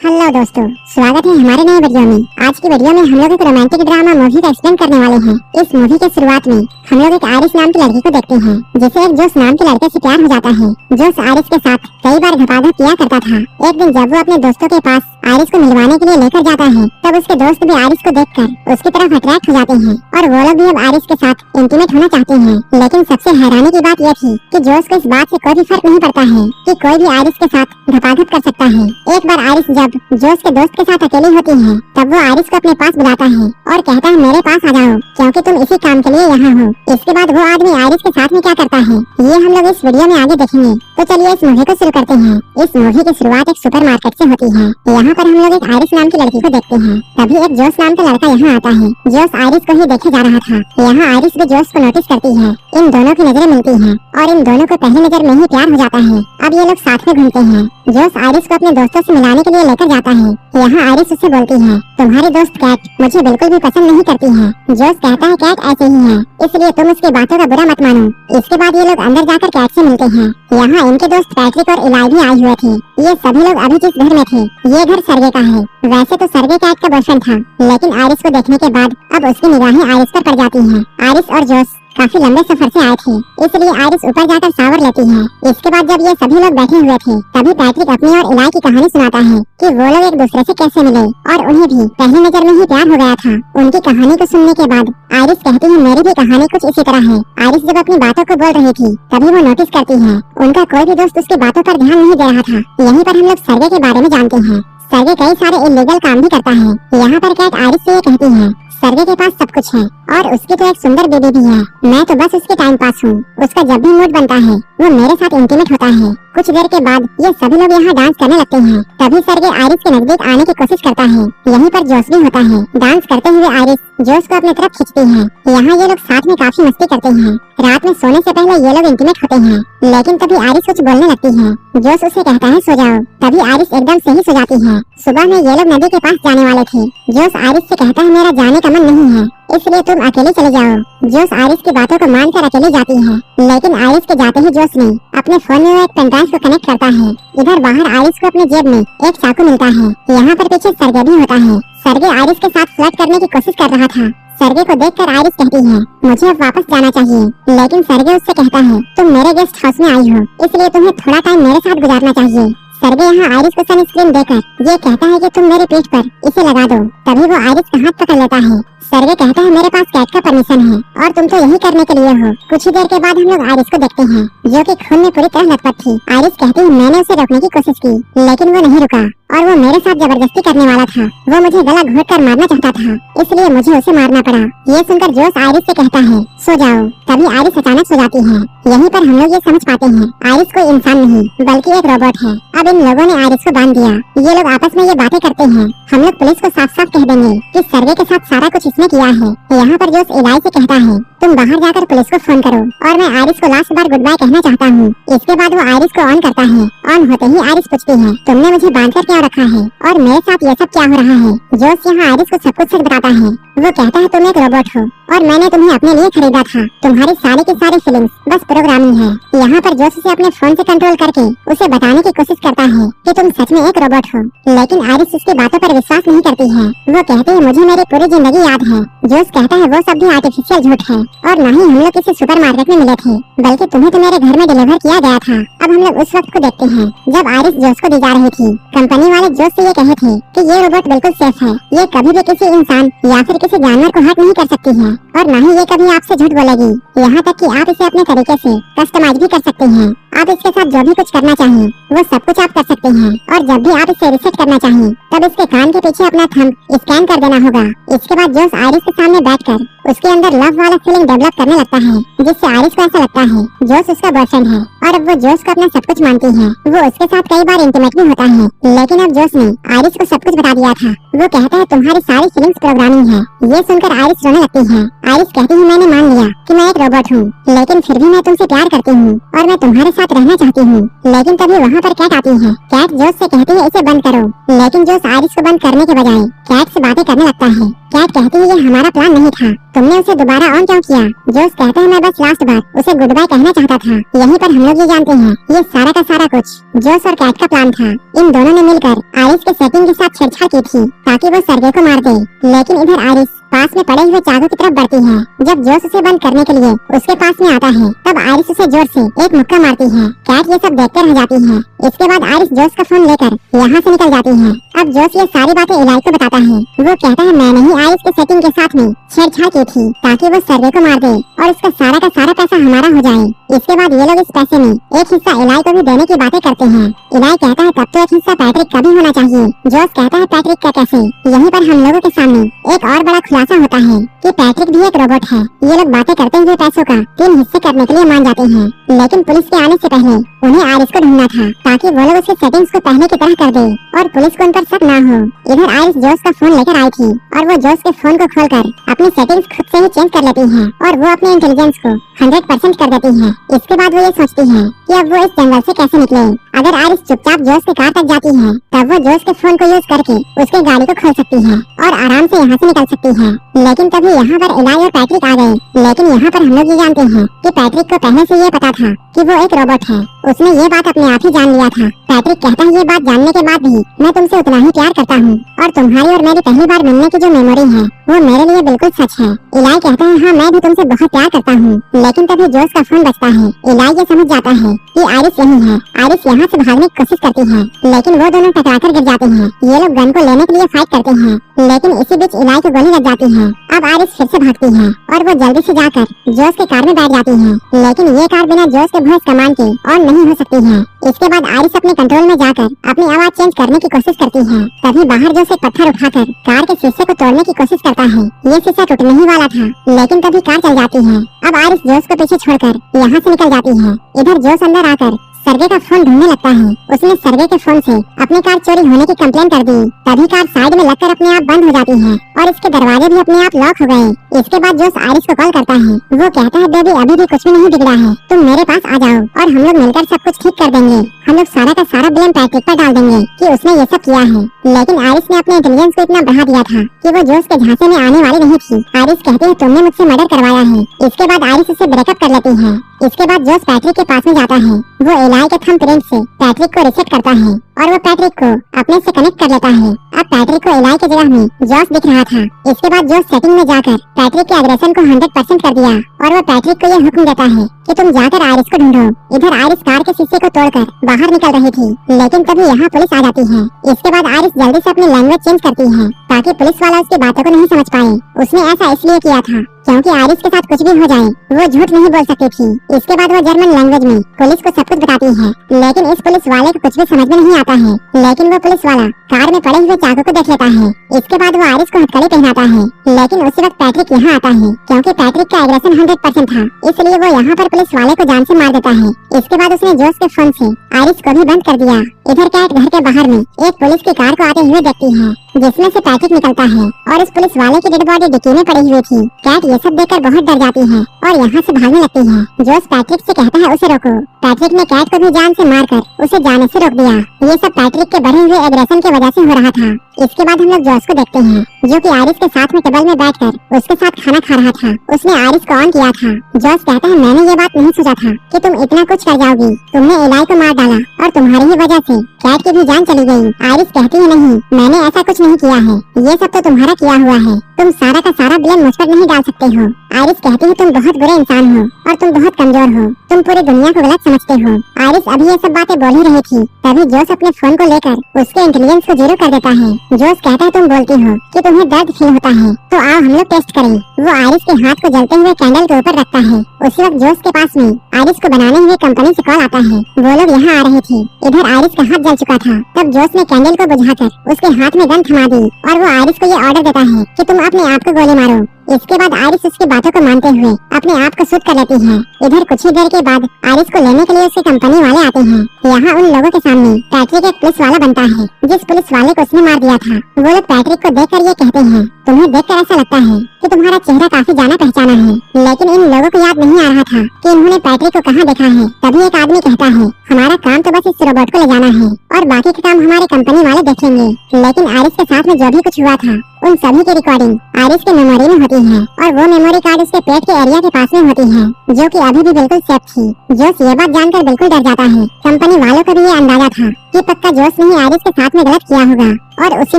Hello दोस्तों, स्वागत है हमारे नए वीडियो में। आज की वीडियो में हम लोग एक रोमांटिक ड्रामा मूवी का एक्सप्लेन करने वाले हैं। इस मूवी के शुरुआत में हम लोग एक आरिस नाम की लड़की को देखते हैं, जिसे एक जोश नाम के लड़के से प्यार हो जाता है। जोश आरिस के साथ कई बार घपाघप किया करता था। एक दिन जब वो अपने दोस्तों के पास आरिस को मिलवाने के लिए लेकर जाता है, तब उसके दोस्त भी आरिस को देखकर उसकी तरफ अट्रैक्ट हो जाते हैं और वो लोग भी अब आरिस के साथ इंटीमेट होना चाहते हैं। लेकिन सबसे हैरानी की बात यह थी कि जोश को इस बात से कोई भी फर्क नहीं पड़ता है कि कोई भी आरिस के साथ घपाघप कर सकता है। एक बार आरिस जब जोश के दोस्त के साथ अकेली होती है, तब वो आरिस को अपने पास बुलाता है और कहता है मेरे पास आ जाओ, क्योंकि तुम इसी काम के लिए यहाँ हो। इसके बाद वो आदमी आरिस के साथ में क्या करता है, ये हम लोग इस वीडियो में आगे देखेंगे। तो चलिए इस मूवी को शुरू करते हैं। इस मूवी की शुरुआत एक सुपरमार्केट से होती है। यहाँ पर हम लोग एक आरिस नाम की लड़की को देखते हैं। तभी एक जोश नाम का लड़का यहाँ आता है। जोश आरिस को ही देखे जा रहा था। यहाँ आरिस भी जोश को नोटिस करती है। इन दोनों की नजरें मिलती हैं और इन दोनों को पहली नजर में ही प्यार हो जाता है। अब ये लोग साथ में घूमते हैं। जोश आरिस को अपने दोस्तों से मिलाने के लिए लेकर जाता है। यहाँ आरिस उससे बोलती है, तुम्हारी दोस्त कैट मुझे बिल्कुल भी पसंद नहीं करती है। जोश कहता है कैट ऐसे ही है, इसलिए तुम उसकी बातों का बुरा मत मानो। इसके बाद ये लोग अंदर जाकर कैट से मिलते हैं। यहाँ इनके दोस्त पैट्रिक और इलाई भी आए हुए थे। ये सभी लोग अभी जिस घर में थे, ये घर सर्गे का है। वैसे तो सर्गे कैट का बॉयफ्रेंड था, लेकिन आरिस को देखने के बाद अब उसकी निगाहें आरिस पर पड़ जाती हैं। आरिस और जोश काफी लंबे सफर से आए थे, इसलिए आरिस ऊपर जाकर शावर लेती है। इसके बाद जब ये सभी लोग बैठे हुए थे, तभी पैट्रिक अपनी और इलाई की कहानी सुनाता है कि वो लोग एक दूसरे से कैसे मिले और उन्हें भी पहली नजर में ही प्यार हो गया था। उनकी कहानी को सुनने के बाद आरिस कहती है मेरी भी कहानी कुछ इसी तरह है। आरिस जब अपनी बातों को बोल रही थी, तभी वो नोटिस करती है उनका कोई भी दोस्त उसकी बातों पर ध्यान नहीं दे रहा था। यहीं पर हम लोग सर्गे के बारे में जानते हैं। सर्गे कई सारे इलीगल काम भी करता है। यहाँ पर कैट आरिस से ये कहती है, सर्गे के पास सब कुछ है और उसकी तो एक सुंदर बेबी भी है। मैं तो बस उसके टाइम पास हूँ। उसका जब भी मूड बनता है, वो मेरे साथ इंटीमेट होता है। कुछ देर के बाद ये सभी लोग यहाँ डांस करने लगते हैं। तभी सर्गे आरिस के नजदीक आने की कोशिश करता है। यहीं पर जोश भी होता है। डांस करते हुए आरिस जोश को अपनी तरफ खींचती है। यहाँ ये लोग साथ में काफी मस्ती करते हैं। रात में सोने से पहले ये लोग इंटीमेट होते हैं, लेकिन तभी आरिस कुछ बोलने लगती है। जोश उसे कहता है सो जाओ। तभी आरिस एकदम से ही सो जाती है। सुबह में ये लोग नदी के पास जाने वाले थे। जोश आरिस से कहता है मेरा जाने का मन नहीं है, इसलिए तुम अकेले चले जाओ। जोश आरिस की बातों को मानकर अकेले जाती है, लेकिन आरिस के जाते ही जोश ने अपने फोन में एक पेन ड्राइव को कनेक्ट करता है। इधर बाहर आरिस को अपने जेब में एक चाकू मिलता है। यहाँ पर पीछे सर्गे भी होता है। सर्गे आरिस के साथ फ्लर्ट करने की कोशिश कर रहा था। सर्गे को देखकर आरिस कहती है मुझे अब वापस जाना चाहिए, लेकिन सर्गे उससे कहता है तुम मेरे गेस्ट हाउस में आई हो, इसलिए तुम्हें थोड़ा टाइम मेरे साथ गुजारना चाहिए। सर्गे यहाँ आरिस को सनस्क्रीन देकर ये कहता है कि तुम मेरी पीठ पर इसे लगा दो। तभी वो आरिस का हाथ पकड़ लेता है। सर्गे कहता है मेरे पास कैट का परमिशन है और तुम तो यही करने के लिए हो। कुछ ही देर के बाद हम लोग आरिस को देखते हैं, जो कि खून में पूरी तरह लथपथ थी। आरिस कहती है मैंने उसे रोकने की कोशिश की, लेकिन वो नहीं रुका और वो मेरे साथ जबरदस्ती करने वाला था। वो मुझे गला घोट कर मारना चाहता था, इसलिए मुझे उसे मारना पड़ा। ये सुनकर जोश आरिस से कहता है सो जाओ। तभी आरिस अचानक सो जाती है। यहीं पर हम लोग ये समझ पाते हैं आरिस कोई इंसान नहीं बल्कि एक रोबोट है। अब इन लोगों ने आरिस को बांध दिया। ये लोग आपस में ये बातें करते हैं, हम लोग पुलिस को साफ साफ कह देंगे कि सर्गे के साथ सारा कुछ इसने किया है। यहाँ पर जोश इलाई से कहता है तुम बाहर जाकर पुलिस को फोन करो और मैं आरिस को लास्ट बार गुड बाय कहना चाहता हूँ। इसके बाद वो आरिस को ऑन करता है। ऑन होते ही आरिस पूछती है तुमने मुझे बांध कर क्यों रखा है और मेरे साथ ये सब क्या हो रहा है। जोश यहाँ आरिस को सब कुछ सच बताता है। वो कहता है तुम एक रोबोट हो और मैंने तुम्हें अपने लिए खरीदा था। तुम्हारी सारी की सारी फीलिंग्स बस प्रोग्रामिंग है। यहाँ पर जोश उसे अपने फोन से कंट्रोल करके उसे बताने की कोशिश करता है कि तुम सच में एक रोबोट हो, लेकिन आरिस उसकी बातों पर विश्वास नहीं करती है। वो कहती है मुझे मेरी पूरी जिंदगी याद है। जोश कहता है वो सब भी आर्टिफिशियल झूठ है और न ही हम लोग किसी सुपरमार्केट में मिले थे, बल्कि तुम्हें तो मेरे घर में डिलीवर किया गया था। अब हम लोग उस वक्त को देखते हैं जब आरिस जोश को दी जा रही थी। कंपनी वाले जोश से ये कहे थे कि ये रोबोट बिल्कुल सेफ है, ये कभी भी किसी इंसान या फिर किसी जानवर को हर्ट नहीं कर सकती है और न ही ये कभी आपसे झूठ बोलेगी। यहाँ तक कि आप इसे अपने तरीके से कस्टमाइज भी कर सकते हैं। आप इसके साथ जो भी कुछ करना चाहें वो सब कुछ आप कर सकते हैं और जब भी आप इसे रिसेट करना चाहें तब इसके कान के पीछे अपना थंब स्कैन कर देना होगा। इसके बाद जोश आरिस के सामने बैठकर उसके अंदर लव वाला फीलिंग डेवलप करने लगता है, जिससे आरिस को ऐसा लगता है जोश उसका बॉयफ्रेंड है और अब वो जोश को अपना सब कुछ मानती है। वो उसके साथ कई बार इंटीमेट भी होता है, लेकिन अब जोश ने आरिस को सब कुछ बता दिया था। वो कहता है तुम्हारी सारी फीलिंग्स प्रोग्रामिंग है। ये सुनकर आरिस रोने लगती है। आरिस कहती है मैंने मान लिया कि मैं एक रोबोट हूँ, लेकिन फिर भी मैं तुमसे प्यार करती हूँ और मैं तुम्हारे साथ साथ रहना चाहती हूँ। लेकिन तभी वहाँ पर कैट आती है। कैट जोश से कहती है इसे बंद करो, लेकिन जोश आरिस को बंद करने के बजाय कैट से बातें करने लगता है। कैट कहती है ये हमारा प्लान नहीं था, तुमने उसे दोबारा ऑन क्यों किया? जोश कहता है मैं बस लास्ट बार उसे गुड बाय कहना चाहता था। यहीं पर हम लोग ये जानते हैं ये सारा का सारा कुछ जोश और कैट का प्लान था। इन दोनों ने मिलकर आरिस के सेटिंग के साथ छेड़छाड़ की थी ताकि वो सर्गे को मार दे। लेकिन इधर आरिस पास में पड़े हुए चाकू की तरफ बढ़ती है। जब जोश उसे बंद करने के लिए उसके पास में आता है तब आरिस उसे जोर से एक मुक्का मारती है। कैट ये सब देखकर रह जाती है। इसके बाद आरिस जोश का फोन लेकर यहाँ से निकल जाती है। अब जोश ये सारी बातें इलाई को बताता है। वो कहता है मैंने ही आरिस के सेटिंग के साथ में छेड़छाड़ की थी ताकि वो सर्गे को मार दे और उसका सारा का सारा पैसा हमारा हो जाए। इसके बाद ये लोग इस पैसे में एक हिस्सा इलाई को भी देने की बातें करते हैं। इलाई कहता है तब तो एक हिस्सा पैट्रिक का भी होना चाहिए। जोश कहता है पैट्रिक का कैसे? यहीं पर हम लोगों के सामने एक और बड़ा खुलासा होता है कि पैट्रिक भी एक रोबोट है। ये लोग बातें करते हुए पैसों का 3 हिस्से करने के लिए मान जाते हैं। लेकिन पुलिस के आने से पहले उन्हें आरिस को ढूंढना था ताकि वो लोग उसके सेटिंग्स को पहले की तरह कर दे और पुलिस को उन पर शक ना हो। इधर आरिस जोश का फोन लेकर आई थी और वो जोश के फोन को खोलकर अपनी सेटिंग्स खुद से ही चेंज कर लेती है और वो अपने इंटेलिजेंस को 100% कर देती है। इसके बाद वो ये सोचती है कि अब वो इस जंगल से कैसे निकले। अगर आरिस चुपचाप जोश के कार तक जाती है तब वो जोश के फोन को यूज करके उसकी गाड़ी को खोल सकती है और आराम से यहाँ से निकल सकती है। लेकिन तभी यहाँ पर इलाई और पैट्रिक आ गए। लेकिन यहाँ पर हम लोग ये जानते हैं कि पैट्रिक को पहले से ये पता था कि वो एक रोबोट है। उसने ये बात अपने आप ही जान लिया था। पैट्रिक कहता है ये बात जानने के बाद भी मैं तुमसे उतना ही प्यार करता हूँ और तुम्हारी और मेरी पहली बार मिलने की जो मेमोरी है वो मेरे लिए बिल्कुल सच है। इलाई कहता है हाँ मैं भी तुमसे बहुत प्यार करता हूँ। लेकिन तभी जोश का फोन बजता है। इलाई ये समझ जाता है कि आरिस यही है। आरिस यहाँ से भागने की कोशिश करती है लेकिन वो दोनों टकराकर गिर जाते हैं। ये लोग गन को लेने के लिए फाइट करते हैं लेकिन इसी बीच इलाई को गोली लग जाती है। अब आरिस फिर से भागती है और वो जल्दी से जाकर जोश के कार में बैठ जाती है। लेकिन ये कार बिना जोश के वॉइस कमांड के ऑन नहीं हो सकती है। इसके बाद आरिस अपने कंट्रोल में जाकर अपनी आवाज चेंज करने की कोशिश करती है। तभी बाहर जोश एक पत्थर उठाकर कार के शीशे को तोड़ने की कोशिश करता है। ये शीशा टूटने ही वाला था लेकिन तभी कार चल जाती है। अब आरिस जोश को पीछे छोड़कर यहाँ से निकल जाती है। इधर जोश अंदर आकर सर्गे का फोन ढूंढने लगता है। उसने सर्गे के फोन से अपनी कार चोरी होने की कंप्लेन कर दी। तभी कार साइड में लगकर अपने आप बंद हो जाती है और इसके दरवाजे भी अपने आप लॉक हो गए। इसके बाद जोश आरिस को कॉल करता है। वो कहता है बेबी अभी भी कुछ भी नहीं बिगड़ा है, तुम मेरे पास आ जाओ और हम लोग मिलकर सब कुछ ठीक कर देंगे। हम लोग सारा का सारा ब्लेम पैट्रिक पर डाल देंगे कि उसने ये सब किया है। लेकिन आरिस ने अपने इंटेलिजेंस को इतना बढ़ा दिया था कि वो जोश के झांसे में आने वाली नहीं थी। आरिस कहती है तुमने मुझसे मर्डर करवाया है। इसके बाद आरिस उसे ब्रेकअप कर लेती है। इसके बाद जोश पैट्रिक के पास में जाता है। वो इलाई के थंब प्रिंट से पैट्रिक को रिसेट करता है और वो पैट्रिक को अपने से कनेक्ट कर लेता है। अब पैट्रिक को इलाई की जगह में जोश दिख रहा था। इसके बाद जोश सेटिंग में जाकर पैट्रिक के एग्रेशन को 100% कर दिया और वो पैट्रिक को ये हुक्म देता है कि तुम जाकर आरिस को ढूंढो। इधर आरिस कार के शीशे को तोड़कर बाहर निकल रही थी लेकिन तभी यहाँ पुलिस आ जाती है। इसके बाद आरिस जल्दी से अपनी लैंग्वेज चेंज करती है ताकि पुलिस वाला उसकी बातों को नहीं समझ पाए। उसने ऐसा इसलिए किया था क्योंकि आरिस के साथ कुछ भी हो जाए वो झूठ नहीं बोल सकती थी। इसके बाद वो जर्मन लैंग्वेज में पुलिस को सब कुछ बताती है लेकिन इस पुलिस वाले को कुछ भी समझ में नहीं आता है। लेकिन वो पुलिस वाला कार में पड़े हुए चाकू को देख लेता है। इसके बाद वो आरिस को हथकड़ी पहनाता है लेकिन उसी वक्त पैट्रिक यहाँ आता है। क्योंकि पैट्रिक का एग्रेशन 100% था इसलिए वो यहाँ पर पुलिस वाले को जान से मार देता है। इसके बाद उसने जोश के फोन से आरिस को भी बंद कर दिया। इधर कैट घर के बाहर में एक पुलिस की कार को आते हुए देखती है जिसमें से पैट्रिक निकलता है और इस पुलिस वाले की डेड बॉडी डिक्की में पड़ी हुई थी। कैट ये सब देखकर बहुत डर जाती है और यहाँ से भागने लगती है। जोश पैट्रिक से कहता है उसे रोको। पैट्रिक ने कैट को भी जान से मारकर उसे जाने से रोक दिया। ये सब पैट्रिक के बढ़े हुए एग्रेशन की वजह से हो रहा था। इसके बाद हम लोग जोश को देखते हैं जो कि आरिस के साथ में टेबल में बैठकर उसके साथ खाना खा रहा था। उसने आरिस को ऑन किया था। जोश कहता है मैंने ये बात नहीं सोचा था कि तुम इतना कुछ कर जाओगी। तुमने इलाई को मार डाला और तुम्हारी ही वजह से कैट की भी जान चली गई। आरिस कहती है नहीं मैंने ऐसा कुछ नहीं किया है, ये सब तो तुम्हारा किया हुआ है। तुम सारा का सारा ब्लेम मुझ पर नहीं डाल सकते हो। आरिस कहती है तुम बहुत बुरे इंसान हो और तुम बहुत कमजोर हो, तुम पूरी दुनिया को गलत समझते हो। आरिस अभी ये सब बातें बोल ही रही थी तभी जोश अपने फोन को लेकर उसके इंटेलिजेंस को 0 कर देता है। जोश कहता है तुम बोलती हो कि तुम्हें दर्द फील होता है तो आओ हम लोग टेस्ट करें। वो आरिस के हाथ को जलते हुए कैंडल के ऊपर रखता है। उसी वक्त जोश के पास में आरिस को बनाने हुए कंपनी से कॉल आता है। वो लोग यहाँ आ रहे थे। इधर आरिस का हाथ जल चुका था। तब जोश ने कैंडल को बुझाकर उसके हाथ में गन थमा दी और वो आरिस को ये ऑर्डर देता है कि तुम अपने आप को गोली मारो। इसके बाद आरिस उसकी बातों को मानते हुए अपने आप को शुद्ध कर लेती है। इधर कुछ ही देर के बाद आरिस को लेने के लिए उसकी कंपनी वाले आते हैं। यहाँ उन लोगों के सामने पैट्रिक एक पुलिस वाला बनता है, जिस पुलिस वाले को उसने मार दिया था। वो लोग पैट्रिक को देखकर ये कहते हैं, तुम्हें देखकर ऐसा लगता है कि तुम्हारा चेहरा काफी जाना पहचाना है। लेकिन इन लोगों को याद नहीं आ रहा था कि इन्होंने पैट्रिक को कहाँ देखा है। तभी एक आदमी कहता है, हमारा काम तो बस इस रोबोट को ले जाना है और बाकी का काम हमारे कंपनी वाले देखेंगे। लेकिन आरिस के साथ में जो भी कुछ हुआ था उन सभी की रिकॉर्डिंग आरिस के मेमोरी में होती है और वो मेमोरी कार्ड उसके पेट के एरिया के पास में होती है, जो कि अभी भी बिल्कुल सेफ थी। जोश ये बात जानकर बिल्कुल डर जाता है। कंपनी वालों को भी ये अंदाजा था कि पक्का जोश ने ही आरिस के साथ में गलत किया होगा और उसी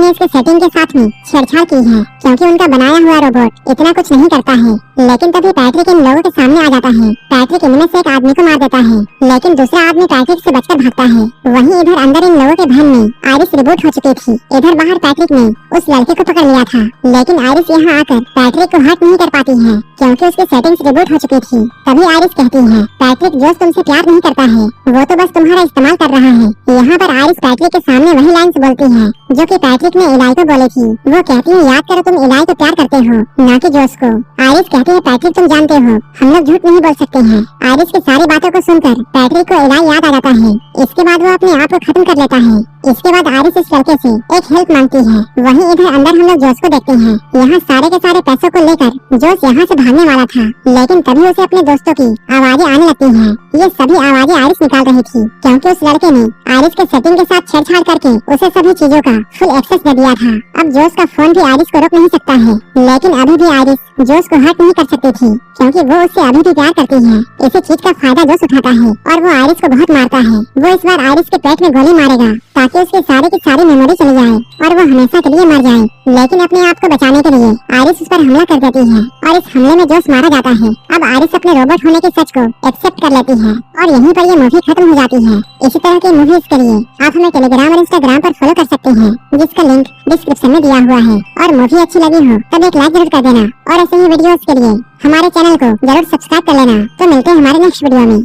ने इसके सेटिंग के साथ में छेड़छाड़ की है, क्योंकि उनका बनाया हुआ रोबोट इतना कुछ नहीं करता है। लेकिन तभी पैट्रिक इन लोगों के सामने आ जाता है। पैट्रिक इनमें से एक आदमी को मार देता है, लेकिन दूसरा आदमी पैट्रिक से बचकर भागता है। वहीं इधर अंदर इन लोगों के भ्रम में आरिस रिबूट हो चुकी थी। इधर बाहर पैट्रिक ने उस लड़के को पकड़ लिया था, लेकिन आरिस यहाँ आकर पैट्रिक को हर्ट नहीं कर पाती है, क्योंकि उसकी सेटिंग्स रिबूट हो चुकी थी। तभी आरिस कहती है, पैट्रिक जोश तुमसे प्यार नहीं करता है, वो तो बस तुम्हारा इस्तेमाल कर रहा है। यहाँ पर आरिस पैट्रिक के सामने वही लाइन्स बोलती है जो कि पैट्रिक ने इलाई को बोली थी। वो कहती है, याद करो तुम इलाई को प्यार करते हो, न कि जोश को। आरिस कहती है, पैट्रिक तुम जानते हो हम लोग झूठ नहीं बोल सकते हैं। आरिस की सारी बातों को सुनकर पैट्रिक को इलाई याद आ जाता है। इसके बाद वो अपने आप को खत्म कर लेता है। इसके बाद आरिस इस लड़के से एक हेल्प मांगती है। वहीं इधर अंदर हम लोग जोश को देखते हैं। यहाँ सारे के सारे पैसों को लेकर जोश यहाँ से भागने वाला था, लेकिन तभी उसे अपने दोस्तों की आवाजें आने लगती हैं। ये सभी आवाजें आरिस निकाल रही थी, क्योंकि उस लड़के ने आरिस के सेटिंग के साथ छेड़छाड़ करके उसे सभी चीजों का फुल एक्सेस दे दिया था। अब जोश का फोन भी आरिस को रोक नहीं सकता है, लेकिन अभी भी आरिस जोश को हर्ट नहीं कर सकती थी, क्योंकि वो उससे अभी भी प्यार करती है। इसी चीज का फायदा जोश उठाता है और वो आरिस को बहुत मारता है। वो इस बार आरिस के पेट में गोली मारेगा ताकि उसकी सारी की सारी मेमोरी चली जाए और वो हमेशा के लिए मर जाए। लेकिन अपने आप को बचाने के लिए आरिस उस पर हमला कर देती है और इस हमले में जोश मारा जाता है। अब आरिस अपने रोबोट होने के सच को एक्सेप्ट कर लेती है और यहीं पर ये मूवी खत्म हो जाती है। इसी तरह की मूवीज के लिए आप हमें टेलीग्राम और इंस्टाग्राम पर फॉलो कर सकते हैं, जिसका लिंक डिस्क्रिप्शन में दिया हुआ है। और मूवी अच्छी लगी हो तब एक लाइक जरूर कर देना और ऐसे ही वीडियोस के लिए हमारे चैनल को जरूर सब्सक्राइब कर लेना। तो मिलते हैं हमारे नेक्स्ट वीडियो में।